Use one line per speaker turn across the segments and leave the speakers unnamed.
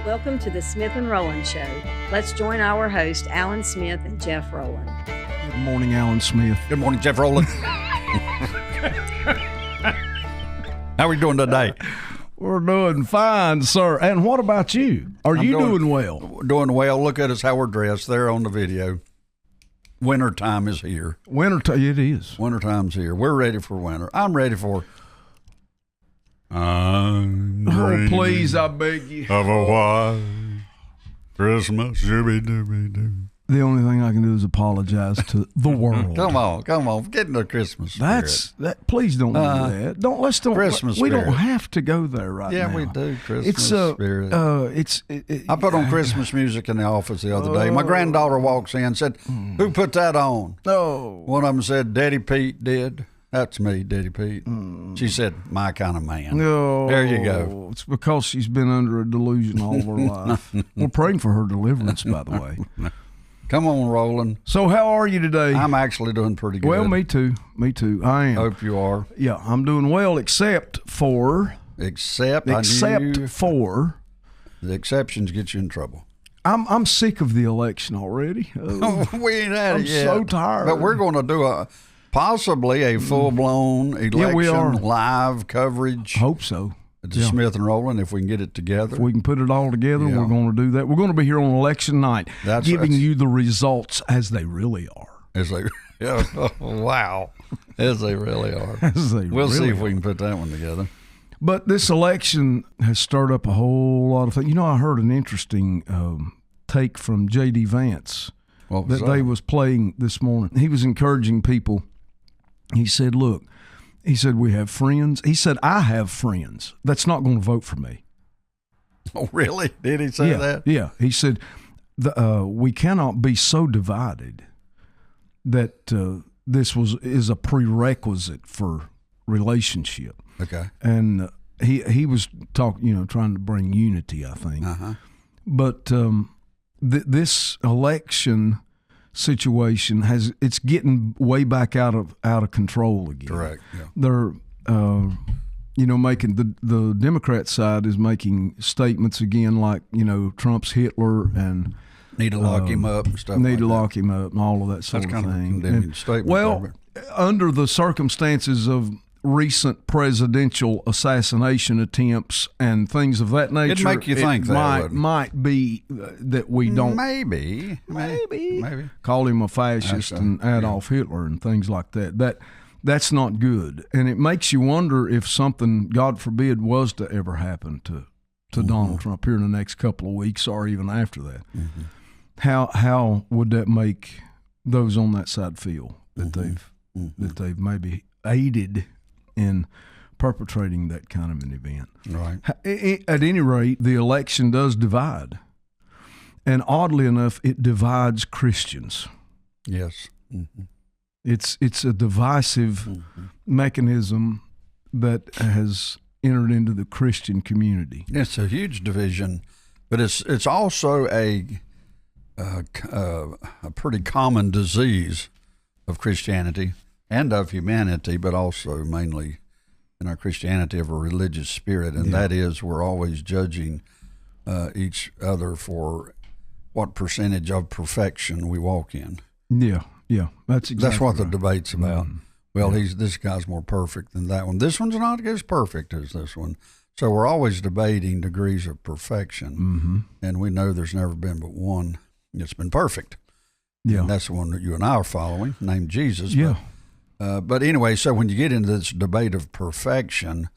Welcome to the Smith and Rowland Show. Let's join our host, Alan Smith and Jeff Rowland.
Good morning, Alan Smith.
Good morning, Jeff Rowland. How are we doing today?
We're doing fine, sir. And what about you? Are you doing well?
Doing well. Look at us how we're dressed there on the video. Winter time is here.
It is.
Winter time's here. We're ready for winter. I'm ready for...
Oh, please, I beg you.
Of a white Christmas. Shooby-dooby-doo.
The only thing I can do is apologize to the world.
Come on. Get into the Christmas spirit.
Please don't do that.
Christmas
we
spirit.
don't have to go there right now.
Yeah, we do. Christmas spirit. I put on Christmas music in the office the other day. My granddaughter walks in and said, "Who put that on?"
Oh.
One of them said, "Daddy Pete did." That's me, Daddy Pete. She said, "My kind of man."
No,
there you go.
It's because she's been under a delusion all her life. We're praying for her deliverance, by the way.
Come on, Roland.
So how are you today?
I'm actually doing pretty good.
Well, me too. I am.
Hope you are.
Yeah, I'm doing well, except for
the exceptions get you in trouble.
I'm sick of the election already.
We ain't had it yet.
I'm so tired.
But we're going to do possibly a full-blown election live coverage.
Hope so.
At the Smith and Rowland, if we can get it together.
If we can put it all together, we're going to do that. We're going to be here on election night, giving you the results as they really are.
Wow. As they really are. We'll see if we can put that one together.
But this election has stirred up a whole lot of things. You know, I heard an interesting take from J.D. Vance that they was playing this morning. He was encouraging people. He said, look, we have friends. He said, I have friends that's not going to vote for me.
Oh, really? Did he say that?
Yeah. He said, we cannot be so divided that this is a prerequisite for relationship.
Okay.
And he was trying to bring unity, I think.
Uh-huh.
But this election situation it's getting way back out of control again.
Correct. Yeah.
They're making the Democrat side is making statements again like Trump's Hitler and
need to lock him up and stuff.
Lock him up and all of that sort of thing.
That's kind of a condemning statement.
Well, under the circumstances of recent presidential assassination attempts and things of that nature,
it'd make you think that
might be that we don't
maybe
call him a fascist and Adolf Hitler and things like that. That's not good, and it makes you wonder if something, God forbid, was to ever happen to Donald Trump here in the next couple of weeks or even after that.
Mm-hmm.
How would that make those on that side feel that they've maybe aided in perpetrating that kind of an event?
Right.
At any rate, the election does divide. And oddly enough, it divides Christians.
Yes. Mm-hmm.
It's a divisive mechanism that has entered into the Christian community.
It's a huge division, but it's also a pretty common disease of Christianity and of humanity, but also mainly in our Christianity of a religious spirit, and that is we're always judging each other for what percentage of perfection we walk in.
Yeah, that's
what the debate's about. Well, this guy's more perfect than that one. This one's not as perfect as this one. So we're always debating degrees of perfection, and we know there's never been but one that's been perfect. Yeah, and that's the one that you and I are following, named Jesus.
Yeah.
But anyway, so when you get into this debate of perfection,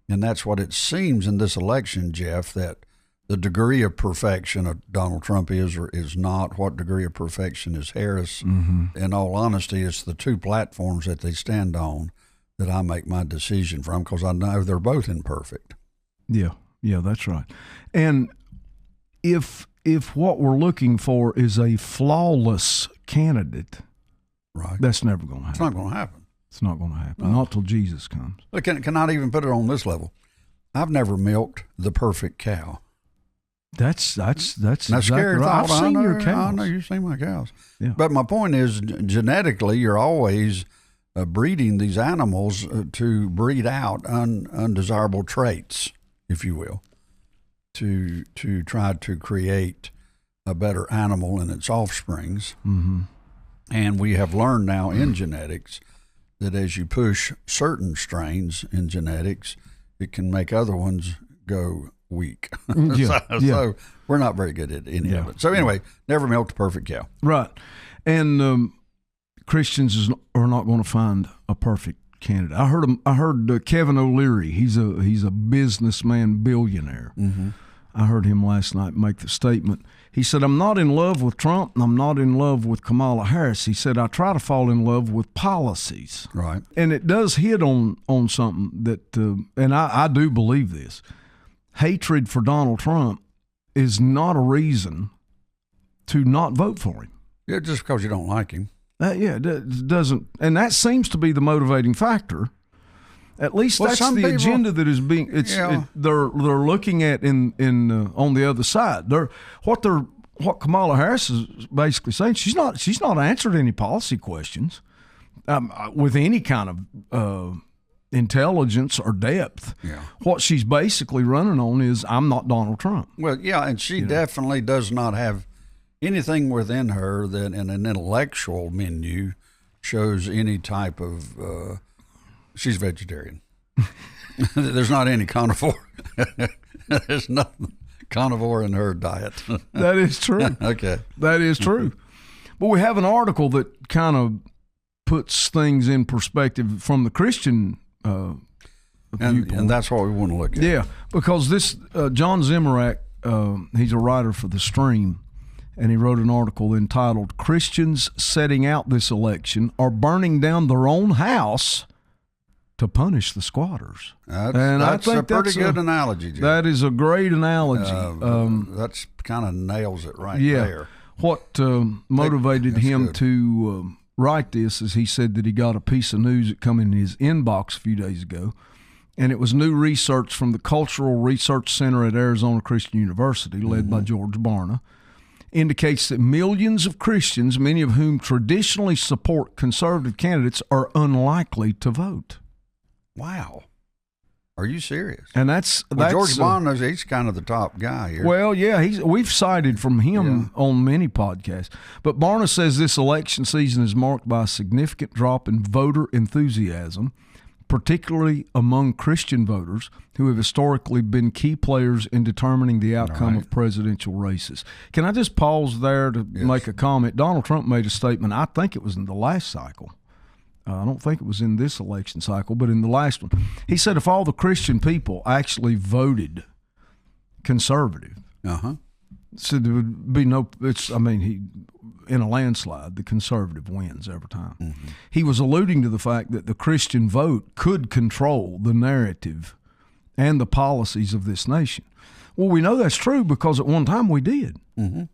and that's what it seems in this election, Jeff, that the degree of perfection of Donald Trump is or is not. What degree of perfection is Harris? In all honesty, it's the two platforms that they stand on that I make my decision from, because I know they're both imperfect.
Yeah, that's right. And if what we're looking for is a flawless candidate,
right,
that's never going to happen.
It's not going to happen.
It's not going to happen. Not till Jesus comes.
I cannot even put it on this level. I've never milked the perfect cow.
That's
exactly
scary
right.
I've seen your cows.
I know you've seen my cows.
Yeah.
But my point is, genetically, you're always breeding these animals to breed out undesirable traits, if you will, to try to create a better animal in its offsprings.
Mm-hmm.
And we have learned now in genetics that as you push certain strains in genetics, it can make other ones go weak. So we're not very good at any of it. So anyway, never milked a perfect cow.
Right. And Christians are not going to find a perfect candidate. I heard Kevin O'Leary. He's a businessman, billionaire.
Mm-hmm.
I heard him last night make the statement. He said, "I'm not in love with Trump, and I'm not in love with Kamala Harris." He said, "I try to fall in love with policies."
Right.
And it does hit on something that, and I do believe this. Hatred for Donald Trump is not a reason to not vote for him.
Yeah, just because you don't like him.
It doesn't, and that seems to be the motivating factor. At least that's the agenda that is being. They're looking at in on the other side. What Kamala Harris is basically saying. She's not answered any policy questions with any kind of intelligence or depth.
Yeah.
What she's basically running on is, I'm not Donald Trump.
Well, yeah, and she definitely does not have anything within her that in an intellectual menu shows any type of. She's vegetarian. There's not any carnivore. There's nothing carnivore in her diet.
That is true.
Okay.
That is true. But we have an article that kind of puts things in perspective from the Christian viewpoint.
And that's what we want to look at.
Yeah, because this John Zimmerak, he's a writer for The Stream, and he wrote an article entitled "Christians Setting Out This Election Are Burning Down Their Own House to Punish the Squatters."
That's a pretty good analogy, Jim.
That is a great analogy.
That's kind of nails it right
yeah.
there.
What motivated him to write this is he said that he got a piece of news that come in his inbox a few days ago, and it was new research from the Cultural Research Center at Arizona Christian University, led by George Barna, indicates that millions of Christians, many of whom traditionally support conservative candidates, are unlikely to vote.
Wow. Are you serious?
And that's
George Barna, he's kind of the top guy here.
Well, yeah, we've cited from him on many podcasts. But Barna says this election season is marked by a significant drop in voter enthusiasm, particularly among Christian voters who have historically been key players in determining the outcome of presidential races. Can I just pause there to make a comment? Donald Trump made a statement, I think it was in the last cycle. I don't think it was in this election cycle, but in the last one. He said if all the Christian people actually voted conservative, so there would be no – in a landslide, the conservative wins every time. Mm-hmm. He was alluding to the fact that the Christian vote could control the narrative and the policies of this nation. Well, we know that's true because at one time we did.
Mm-hmm.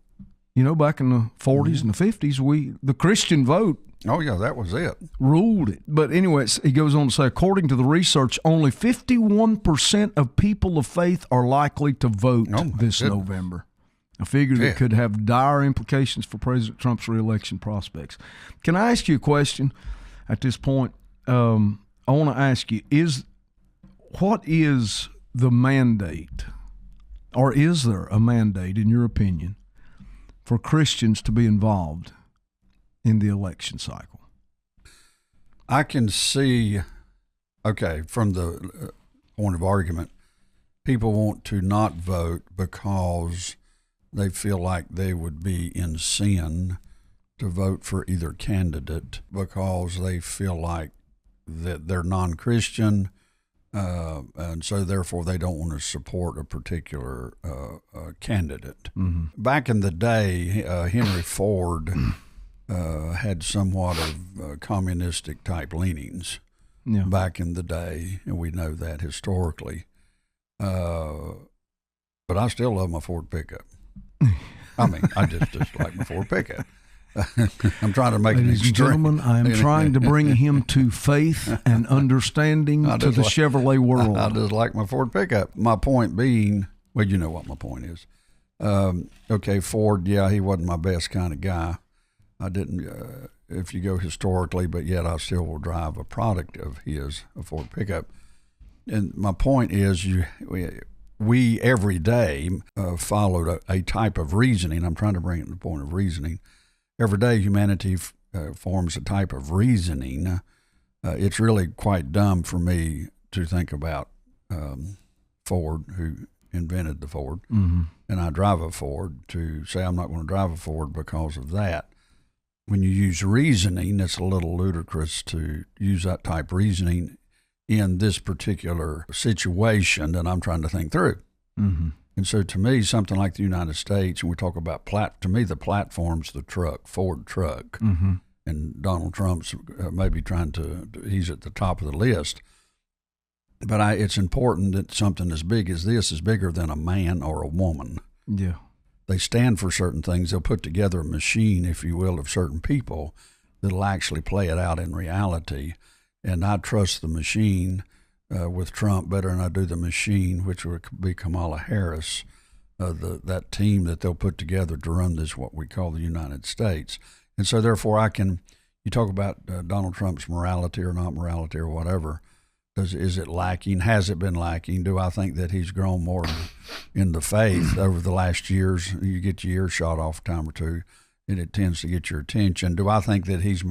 You know, back in the 40s and the 50s, the Christian vote –
oh, yeah, that was it.
Ruled it. But anyway, he goes on to say, according to the research, only 51% of people of faith are likely to vote this November. A figure that could have dire implications for President Trump's reelection prospects. Can I ask you a question at this point? I want to ask you, what is the mandate, or is there a mandate, in your opinion, for Christians to be involved in the election cycle?
I can see, from the point of argument, people want to not vote because they feel like they would be in sin to vote for either candidate because they feel like that they're non-Christian, and so therefore they don't want to support a particular candidate.
Mm-hmm.
Back in the day, Henry Ford had somewhat of communistic type leanings back in the day, and we know that historically. But I still love my Ford pickup. I just like my Ford pickup. I'm trying to make an extreme.
Ladies and gentlemen, I am trying to bring him to faith and understanding to the Chevrolet world.
I just like my Ford pickup. My point being, well, you know what my point is. Ford, he wasn't my best kind of guy. I didn't, if you go historically, but yet I still will drive a product of his, a Ford pickup. And my point is, we we every day followed a type of reasoning. I'm trying to bring it to the point of reasoning. Every day humanity forms a type of reasoning. It's really quite dumb for me to think about Ford, who invented the Ford, and I drive a Ford, to say I'm not going to drive a Ford because of that. When you use reasoning, it's a little ludicrous to use that type of reasoning in this particular situation that I'm trying to think through. And so to me, something like the United States, and we talk about, to me, the platform's the truck, Ford truck. And Donald Trump's maybe he's at the top of the list. But it's important that something as big as this is bigger than a man or a woman.
Yeah.
They stand for certain things. They'll put together a machine, if you will, of certain people that'll actually play it out in reality. And I trust the machine with Trump better than I do the machine, which would be Kamala Harris, that team that they'll put together to run this, what we call the United States. And so therefore you talk about Donald Trump's morality or not morality or whatever. Is it lacking? Has it been lacking? Do I think that he's grown more in the faith over the last years? You get your ears shot off a time or two, and it tends to get your attention. Do I think that he's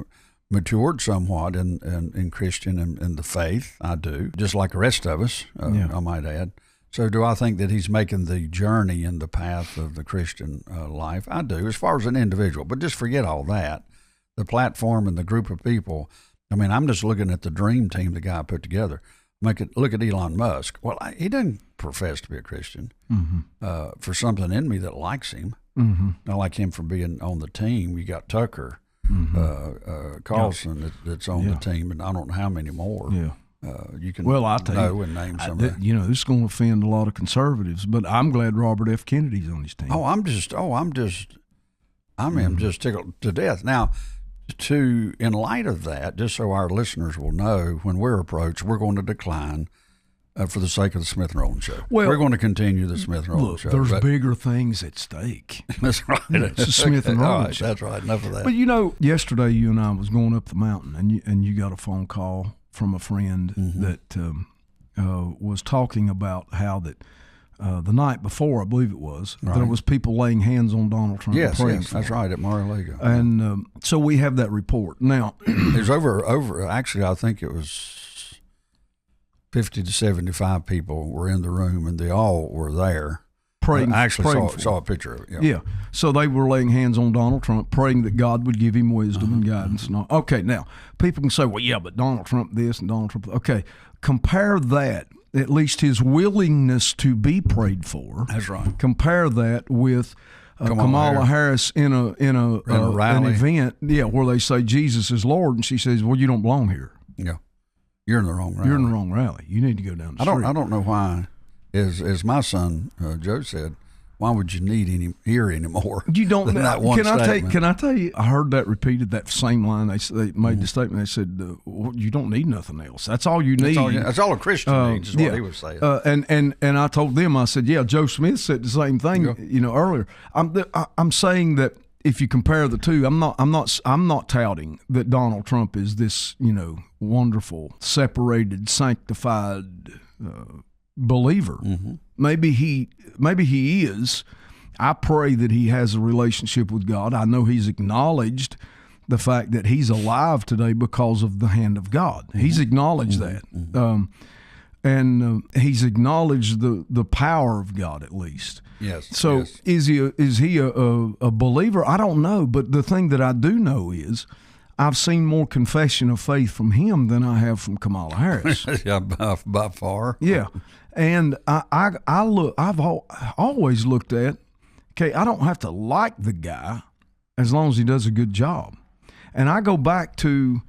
matured somewhat in Christian and in the faith? I do, just like the rest of us, I might add. So do I think that he's making the journey in the path of the Christian life? I do, as far as an individual. But just forget all that. The platform and the group of people, I mean, I'm just looking at the dream team the guy put together. Look at Elon Musk. Well, he doesn't profess to be a Christian. For something in me that likes him. I like him for being on the team. You got Tucker Carlson that's on the team, and I don't know how many more. You can
I'll tell you,
and name some of that.
This is going to offend a lot of conservatives, but I'm glad Robert F. Kennedy's on his team.
I'm just tickled to death. Now, in light of that, just so our listeners will know, when we're approached, we're going to decline for the sake of the Smith and Rowland Show. Well, we're going to continue the Smith and Rowland Show.
There's bigger things at stake.
That's right.
It's the Smith and Rowland Show.
That's right. Enough of that.
But yesterday you and I was going up the mountain, and you got a phone call from a friend that was talking about how that the night before, I believe it was, there was people laying hands on Donald Trump.
Yes, that's right, at Mar-a-Lago.
And so we have that report. Now,
there's over, actually, I think it was 50 to 75 people were in the room, and they all were there.
Praying,
I actually saw a picture of it.
Yeah. So they were laying hands on Donald Trump, praying that God would give him wisdom and guidance. And all. Okay, now, people can say, well, yeah, but Donald Trump this and Donald Trump. Okay, compare that, at least his willingness to be prayed for.
That's right.
Compare that with Kamala Harris in a
rally.
an event, where they say Jesus is Lord, and she says, well, you don't belong here.
Yeah. You're in the wrong rally.
You're in the wrong rally. You need to go down the street.
I don't know why. As my son Joe said, why would you need any ear anymore?
You don't.
Than that one statement?
Can I tell you? I heard that repeated. That same line. They made the statement. They said, "You don't need nothing else. That's all you need.
That's all a Christian needs." Is what he was saying.
And I told them. I said, "Yeah." Joe Smith said the same thing. Earlier. I'm saying that if you compare the two, I'm not touting that Donald Trump is this wonderful, separated, sanctified believer. Maybe he is. I pray that he has a relationship with God. I know he's acknowledged the fact that he's alive today because of the hand of God. He's acknowledged that. And he's acknowledged the power of God, at least.
Yes.
So
yes.
Is he a believer? I don't know, but the thing that I do know is I've seen more confession of faith from him than I have from Kamala Harris.
Yeah, by far.
Yeah, and I've always looked at, okay, I don't have to like the guy as long as he does a good job. And I go back to,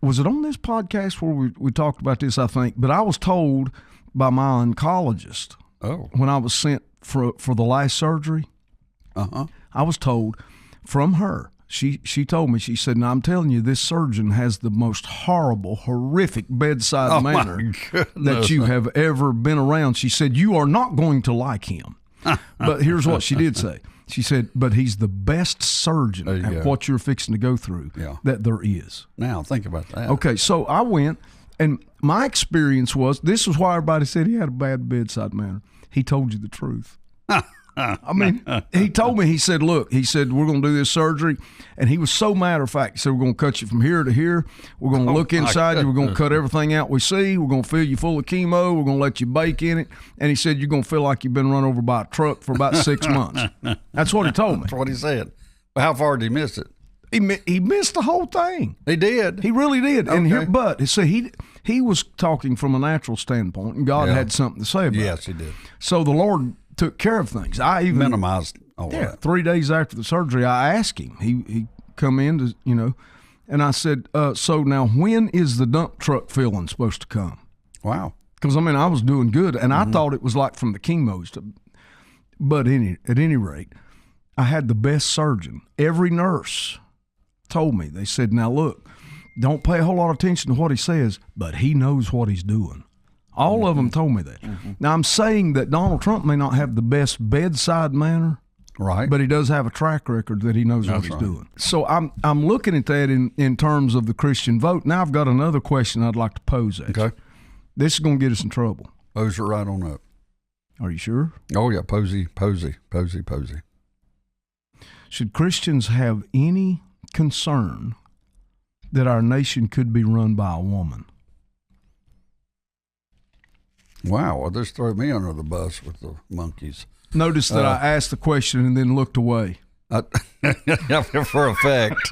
was it on this podcast where we talked about this, I think, but I was told by my oncologist when I was sent for the last surgery, I was told from her, She told me, she said, now I'm telling you, this surgeon has the most horrible, horrific bedside manner that you have ever been around. She said, you are not going to like him. But here's what she did say. She said, but he's the best surgeon at what you're fixing to go through that there is.
Now, think about that.
Okay, so I went, And my experience was, this was why everybody said he had a bad bedside manner. He told you the truth. I mean, he told me, he said, look, he said, we're going to do this surgery. And he was so matter of fact. He said, we're going to cut you from here to here. We're going to look inside you. We're going to cut everything out we see. We're going to fill you full of chemo. We're going to let you bake in it. And he said, you're going to feel like you've been run over by a truck for about 6 months. That's what he told me.
That's what he said. Well, how far did he miss it?
He missed the whole thing.
He did.
He really did.
Okay.
And here, but so he was talking from a natural standpoint, and God had something to say about it.
Yes, he did.
So the Lord took care of things. I even
minimized all that.
3 days after the surgery, I asked him. He come in to, and I said, so now when is the dump truck filling supposed to come?
Wow.
Because, I was doing good, and I thought it was like from the chemos. But at any rate, I had the best surgeon. Every nurse told me, they said, now look, don't pay a whole lot of attention to what he says, but he knows what he's doing. All of them told me that. Now, I'm saying that Donald Trump may not have the best bedside manner,
right?
But he does have a track record that he knows what he's doing. So I'm looking at that in terms of the Christian vote. Now I've got another question I'd like to pose at you. This is going to get us in trouble.
Pose it right on up.
Are you sure?
Oh, yeah, posy.
Should Christians have any concern that our nation could be run by a woman?
Wow, well, this threw me under the bus with the monkeys.
Notice that I asked the question and then looked away.
For effect.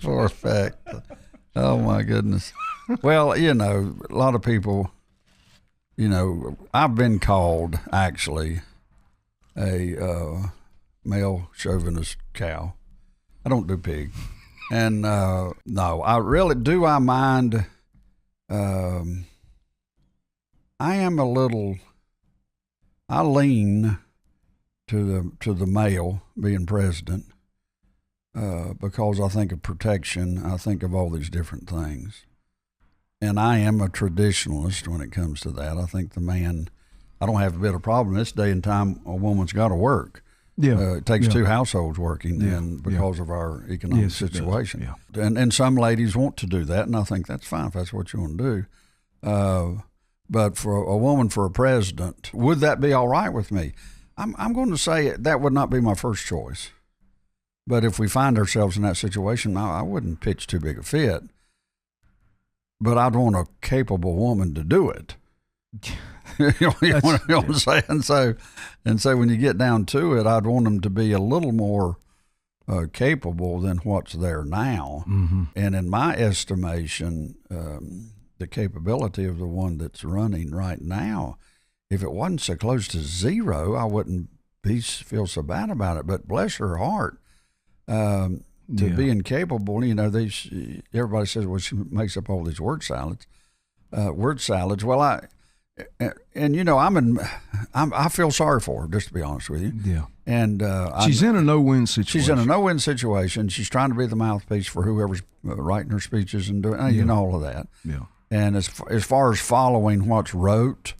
For effect. Oh, my goodness. Well, a lot of people, I've been called, actually, a male chauvinist cow. I don't do pig. And, no, I mind... I lean to the male being president because I think of protection. I think of all these different things. And I am a traditionalist when it comes to that. I think the man, I don't have a bit of problem. This day and time, a woman's got to work. Yeah, it takes two households working, and because of our economic situation. And some ladies want to do that, and I think that's fine if that's what you want to do. But for a woman for a president, would that be all right with me? I'm going to say that would not be my first choice. But if we find ourselves in that situation, I wouldn't pitch too big a fit. But I'd want a capable woman to do it. You know what I'm saying? And so when you get down to it, I'd want them to be a little more capable than what's there now. Mm-hmm. And in my estimation, the capability of the one that's running right now, if it wasn't so close to zero, I wouldn't feel so bad about it. But bless her heart, being capable. Everybody says, well, she makes up all these word salads. Well, I feel sorry for her, just to be honest with you. Yeah. And
she's in a no-win situation.
She's in a no-win situation. She's trying to be the mouthpiece for whoever's writing her speeches and doing, all of that. Yeah. And as far as following what's wrote,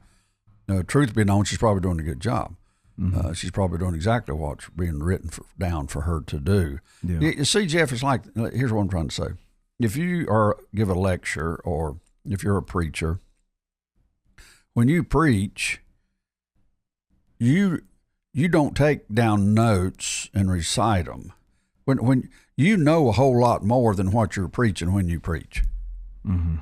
truth be known, she's probably doing a good job. Mm-hmm. She's probably doing exactly what's being written down for her to do. Yeah. You see, Jeff, it's like, here's what I'm trying to say. If you give a lecture or if you're a preacher, when you preach, you don't take down notes and recite them. When you know a whole lot more than what you're preaching when you preach. Mm-hmm.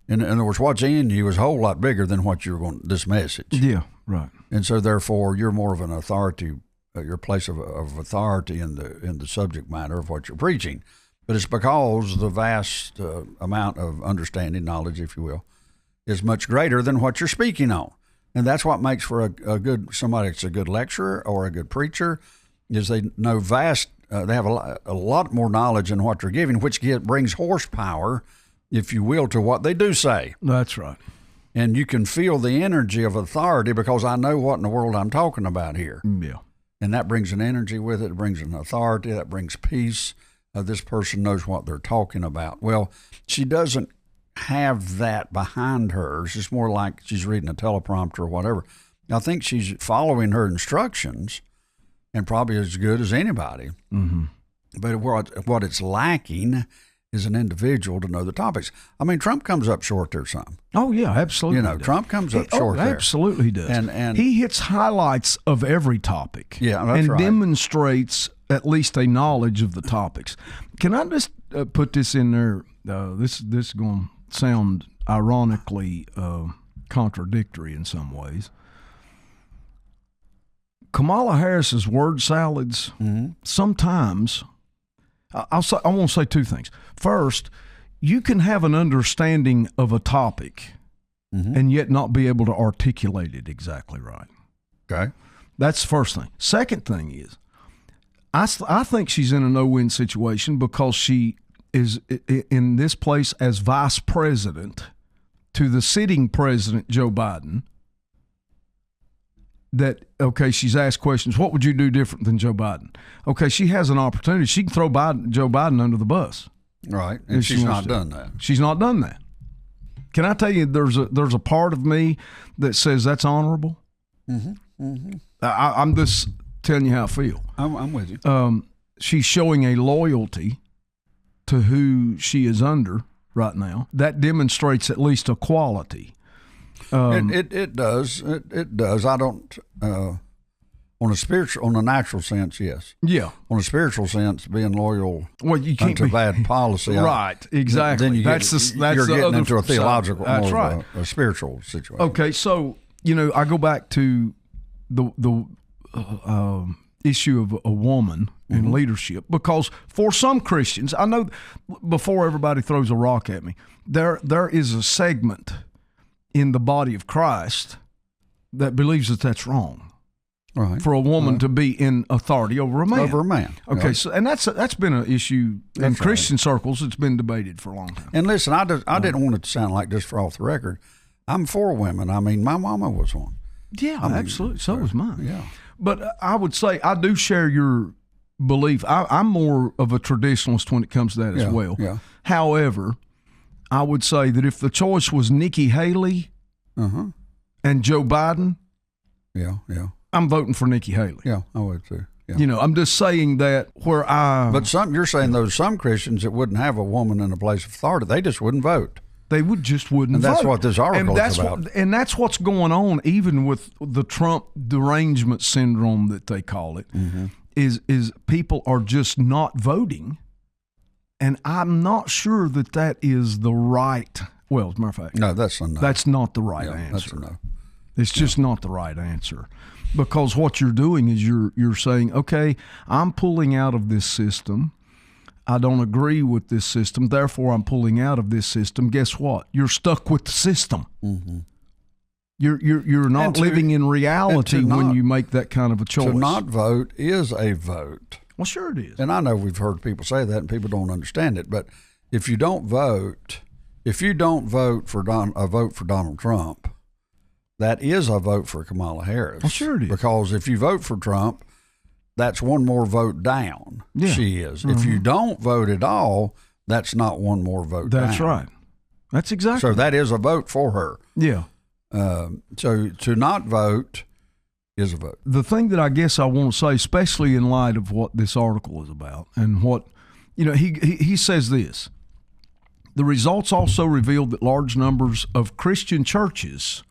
In other words, what's in you is a whole lot bigger than what you're going this message.
Yeah, right.
And so therefore, you're more of an authority, your place of authority in the subject matter of what you're preaching. But it's because the vast amount of understanding, knowledge, if you will, is much greater than what you're speaking on. And that's what makes for a good, somebody that's a good lecturer or a good preacher, is they know they have a lot more knowledge in what they're giving, which brings horsepower, if you will, to what they do say.
That's right.
And you can feel the energy of authority because I know what in the world I'm talking about here.
Yeah.
And that brings an energy with it. It brings an authority. That brings peace. This person knows what they're talking about. Well, she doesn't have that behind her. It's just more like she's reading a teleprompter or whatever. I think she's following her instructions and probably as good as anybody. Mm-hmm. But what it's lacking as an individual to know the topics. I mean, Trump comes up short there some.
Oh, yeah, absolutely.
Trump comes up short there.
Absolutely does.
And
he hits highlights of every topic.
Yeah, that's right.
Demonstrates at least a knowledge of the topics. Can I just put this in there? This is going to sound ironically contradictory in some ways. Kamala Harris's word salads sometimes. I want to say two things. First, you can have an understanding of a topic and yet not be able to articulate it exactly right.
Okay.
That's the first thing. Second thing is, I think she's in a no-win situation because she is in this place as vice president to the sitting president, Joe Biden. That, okay, she's asked questions. What would you do different than Joe Biden? Okay, she has an opportunity. She can throw Joe Biden under the bus.
Right, and she's not done that.
She's not done that. Can I tell you, there's a part of me that says that's honorable? I'm just telling you how I feel.
I'm with you.
She's showing a loyalty to who she is under right now. That demonstrates at least a quality.
It does. It does. I don't. On a natural sense, yes.
Yeah.
On a spiritual sense, being loyal.
Well, you can't
to bad policy.
Right. Exactly.
Then you're getting into a theological,
that's
more
right.
of a spiritual situation.
Okay, so I go back to the issue of a woman in leadership, because for some Christians, I know before everybody throws a rock at me, there is a segment in the body of Christ that believes that that's wrong.
Right.
For a woman to be in authority over a man.
Over a man.
Okay,
right.
so and that's been an issue in Christian circles. It's been debated for a long time.
And listen, I didn't want it to sound like, just for off the record, I'm for women. I mean, my mama was one.
Yeah, absolutely. So was mine.
Yeah.
But I would say I do share your belief. I'm more of a traditionalist when it comes to that as well.
Yeah.
However, I would say that if the choice was Nikki Haley and Joe Biden, I'm voting for Nikki Haley.
Yeah, I would too. Yeah.
I'm just saying that where I.
But you're saying some Christians that wouldn't have a woman in a place of authority, they just wouldn't vote.
They wouldn't
and that's
vote.
What this article is about.
And that's what's going on, even with the Trump derangement syndrome that they call it, is people are just not voting. And I'm not sure that is the right. Well, as a matter of fact,
no, that's a no.
That's not the right answer.
That's a no.
It's just not the right answer, because what you're doing is you're saying, okay, I'm pulling out of this system. I don't agree with this system, therefore I'm pulling out of this system. Guess what? You're stuck with the system. You're not living in reality when you make that kind of a choice.
To not vote is a vote.
Well, sure it is.
And I know we've heard people say that, and people don't understand it. But if you don't vote for Donald Trump, that is a vote for Kamala Harris.
Well, sure it is.
Because if you vote for Trump, that's one more vote down.
Yeah.
She is. If you don't vote at all, that's not one more vote down.
That's right. That's exactly.
So that is a vote for her.
Yeah.
So to not vote is a vote.
The thing that I guess I want to say, especially in light of what this article is about, and what, he says this: the results also revealed that large numbers of Christian churches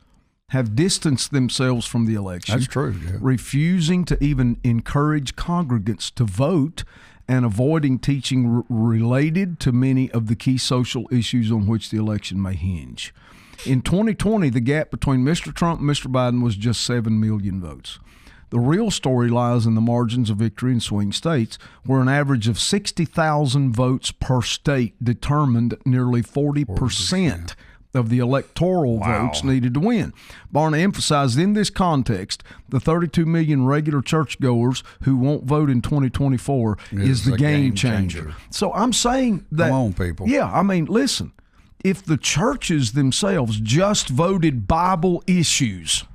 have distanced themselves from the election.
That's true, yeah.
Refusing to even encourage congregants to vote and avoiding teaching related to many of the key social issues on which the election may hinge. In 2020, the gap between Mr. Trump and Mr. Biden was just 7 million votes. The real story lies in the margins of victory in swing states, where an average of 60,000 votes per state determined nearly 40% of the electoral votes needed to win. Barna emphasized in this context the 32 million regular churchgoers who won't vote in 2024 is the game changer. So I'm saying that.
Come on, people.
Yeah, I mean, listen, if the churches themselves just voted Bible issues,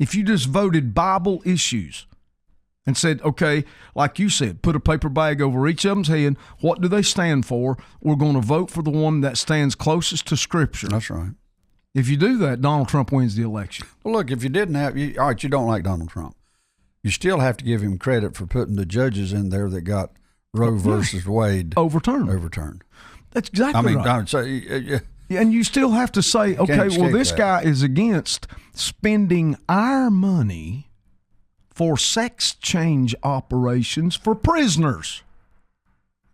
if you just voted Bible issues and said, okay, like you said, put a paper bag over each of them's head. What do they stand for? We're going to vote for the one that stands closest to Scripture.
That's right.
If you do that, Donald Trump wins the election.
Well, look, if you didn't have, all right, you don't like Donald Trump. You still have to give him credit for putting the judges in there that got Roe versus Wade
overturned. That's exactly right.
I mean, so, yeah.
And you still have to say, okay, well, this guy is against spending our money for sex change operations for prisoners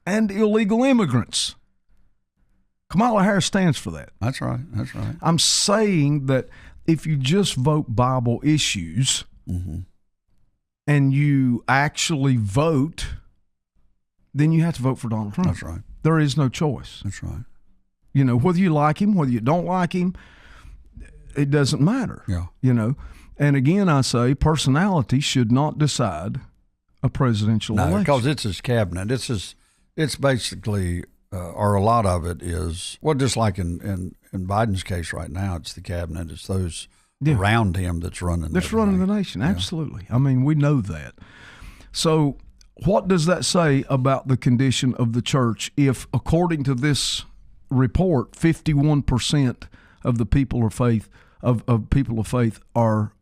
and illegal immigrants. Kamala Harris stands for that.
That's right. That's right.
I'm saying that if you just vote Bible issues and you actually vote, then you have to vote for Donald Trump.
That's right.
There is no choice.
That's right.
You know, whether you like him, whether you don't like him, it doesn't matter.
Yeah.
You know, and again, I say personality should not decide a presidential election.
Because it's his cabinet. It's basically, or a lot of it is, well, just like in Biden's case right now, it's the cabinet. It's those around him that's running.
That's running the nation. Absolutely. I mean, we know that. So what does that say about the condition of the church if, according to this report, 51% of the people of faith are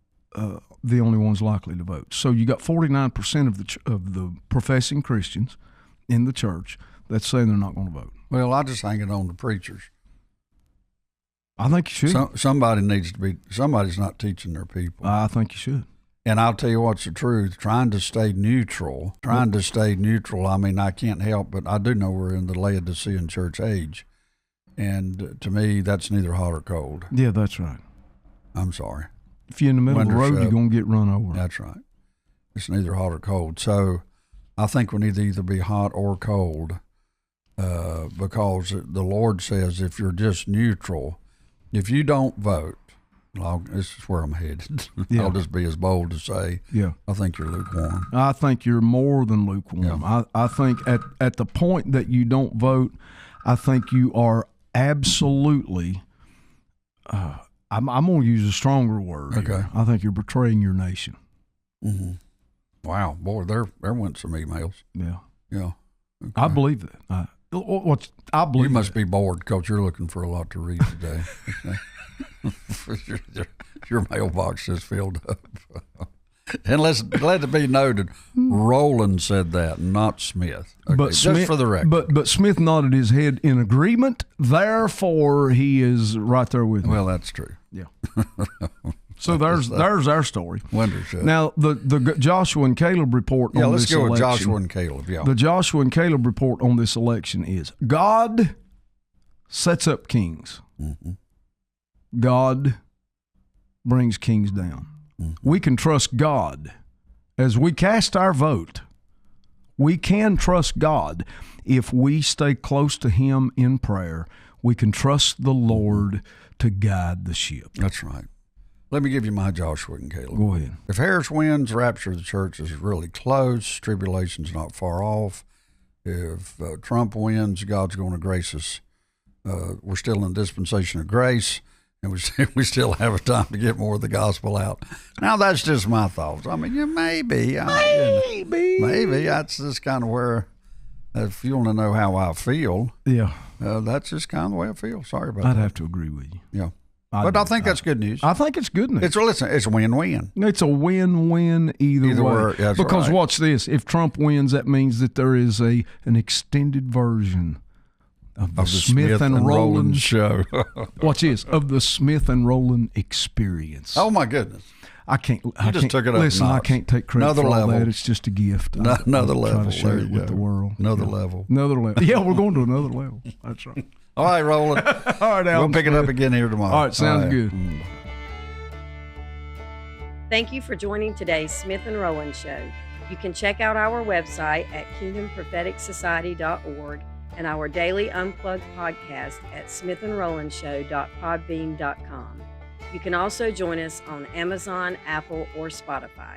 the only ones likely to vote? So you got 49% of the professing Christians in the church that's saying they're not going to vote.
Well, I just hang it on the preachers.
I think you should.
Somebody's not teaching their people.
I think you should.
And I'll tell you what's the truth, trying to stay neutral. I mean, I can't help, but I do know we're in the Laodicean church age. And to me, that's neither hot or cold.
Yeah, that's right.
I'm sorry.
If you're in the middle of the road, you're going to get run over.
That's right. It's neither hot or cold. So I think we need to either be hot or cold because the Lord says if you're just neutral, if you don't vote, this is where I'm headed. Yeah. I'll just be as bold to say, I think you're lukewarm.
I think you're more than lukewarm. Yeah. I think at the point that you don't vote, I think you are absolutely, I'm going to use a stronger word. Okay. Here. I think you're betraying your nation.
Mm-hmm. Wow. Boy, there went some emails.
Yeah.
Yeah. Okay.
I believe that. I believe
you must be bored because you're looking for a lot to read today. Your mailbox is filled up. And let it be noted, Rowland said that, not Smith. Okay,
but Smith,
just for the record.
But Smith nodded his head in agreement. Therefore, he is right there with me.
Well, that's true.
Yeah. So there's our story.
Wonders.
Now the Joshua and Caleb report.
Yeah,
on
let's
this
go
election,
with Joshua and Caleb. Yeah.
The Joshua and Caleb report on this election is God sets up kings. Mm-hmm. God brings kings down. Mm-hmm. We can trust God as we cast our vote. We can trust God if we stay close to Him in prayer. We can trust the Lord to guide the ship.
That's right. Let me give you my Joshua and Caleb.
Go ahead.
If Harris wins, rapture of the church is really close. Tribulation's not far off. If Trump wins, God's going to grace us. We're still in dispensation of grace. And we still have a time to get more of the gospel out. Now, that's just my thoughts. I mean, maybe. That's just kind of where, if you want to know how I feel, that's just kind of the way I feel. Sorry about that.
I'd have to agree with you.
Yeah. But I think that's good news.
I think it's good news.
It's a win-win.
It's a win-win either way.
That's
because
right.
Watch this. If Trump wins, that means that there is an extended version of the Smith and Rowland
show.
Watch this, of the Smith and Rowland experience.
Oh my goodness!
I can't.
You just took it up.
Listen, I can't take credit
another
for all
level.
that. It's just a gift.
Another level.
Try to share it with the world.
Another level.
Another level. Yeah, we're going to another level. That's right.
All right, Rowland.
All right, Alan.
We'll pick it up again here tomorrow.
All right, sounds good.
Thank you for joining today's Smith and Rowland Show. You can check out our website at kingdompropheticsociety.org and our daily unplugged podcast at smithandrowlandshow.podbean.com. You can also join us on Amazon, Apple, or Spotify.